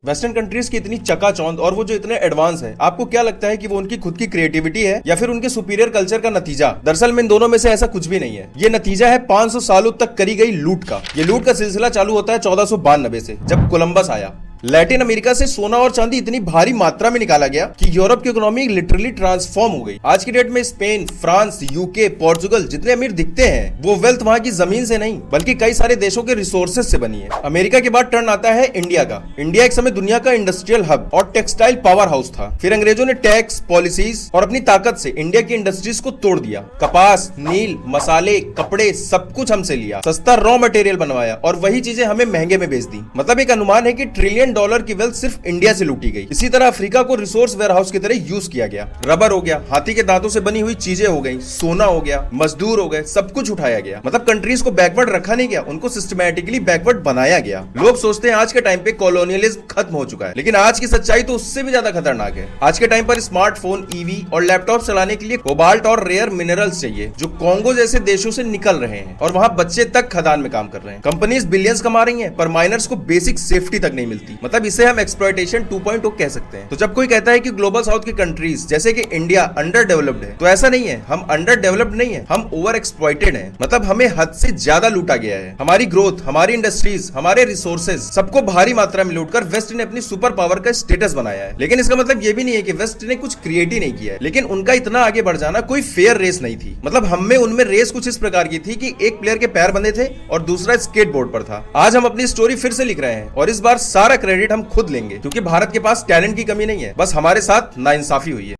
Western countries की इतनी चकाचौंध और वो जो इतने एडवांस है, आपको क्या लगता है कि वो उनकी खुद की क्रिएटिविटी है या फिर उनके सुपीरियर कल्चर का नतीजा? दरअसल में इन दोनों में से ऐसा कुछ भी नहीं है। ये नतीजा है 500 सालों तक करी गई लूट का। ये लूट का सिलसिला चालू होता है 1492 से, जब कोलंबस आया। लैटिन अमेरिका से सोना और चांदी इतनी भारी मात्रा में निकाला गया कि यूरोप की इकोनॉमी लिटरली ट्रांसफॉर्म हो गई। आज की डेट में स्पेन, फ्रांस, यूके, पोर्चुगल जितने अमीर दिखते हैं, वो वेल्थ वहां की जमीन से नहीं बल्कि कई सारे देशों के रिसोर्सेज से बनी है। अमेरिका के बाद टर्न आता है इंडिया का। इंडिया एक समय दुनिया का इंडस्ट्रियल हब और टेक्सटाइल पावर हाउस था। फिर अंग्रेजों ने टैक्स, पॉलिसीज और अपनी ताकत से इंडिया की इंडस्ट्रीज को तोड़ दिया। कपास, नील, मसाले, कपड़े सब कुछ हमसे लिया, सस्ता रॉ मटेरियल बनवाया और वही चीजें हमें महंगे में बेच दी। मतलब एक अनुमान है कि $1 ट्रिलियन की वेल्थ सिर्फ इंडिया से लूटी गई। इसी तरह अफ्रीका को रिसोर्स वेयरहाउस की तरह यूज किया गया। रबर हो गया, हाथी के दांतों से बनी हुई चीजें हो गई, सोना हो गया, मजदूर हो गए, सब कुछ उठाया गया। मतलब कंट्रीज को बैकवर्ड रखा नहीं गया, उनको सिस्टमैटिकली बैकवर्ड बनाया गया। लोग सोचते हैं आज के टाइम पे कॉलोनियलिज्म खत्म हो चुका है, लेकिन आज की सच्चाई तो उससे भी ज्यादा खतरनाक है। आज के टाइम पर स्मार्टफोन, ईवी और लैपटॉप चलाने के लिए कोबाल्ट और रेयर मिनरल्स चाहिए, जो कॉन्गो जैसे देशों से निकल रहे हैं और वहां बच्चे तक खदान में काम कर रहे हैं। कंपनीज बिलियंस कमा रही हैं, पर माइनर्स को बेसिक सेफ्टी तक नहीं मिलती। मतलब इसे हम एक्सप्लॉयटेशन 2.0 कह सकते हैं। तो जब कोई कहता है कि ग्लोबल साउथ की कंट्रीज जैसे कि इंडिया अंडर डेवलप्ड है, तो ऐसा नहीं है। हम अंडर डेवलप्ड नहीं है, हम ओवर एक्सप्लॉयटेड हैं। मतलब हमें हद से ज्यादा लूटा गया है। हमारी ग्रोथ, हमारी इंडस्ट्रीज, हमारे रिसोर्सेज सबको भारी मात्रा में लूटकर वेस्ट ने अपनी सुपर पावर का स्टेटस बनाया है। लेकिन इसका मतलब ये भी नहीं है कि वेस्ट ने कुछ क्रिएट ही नहीं किया है, लेकिन उनका इतना आगे बढ़ जाना कोई फेयर रेस नहीं थी। मतलब हम में उनमें रेस कुछ इस प्रकार की थी कि एक प्लेयर के पैर बंधे थे और दूसरा स्केटबोर्ड पर था। आज हम अपनी स्टोरी फिर से लिख रहे हैं और इस बार सारा क्रेडिट हम खुद लेंगे, क्योंकि भारत के पास टैलेंट की कमी नहीं है, बस हमारे साथ नाइंसाफी हुई है।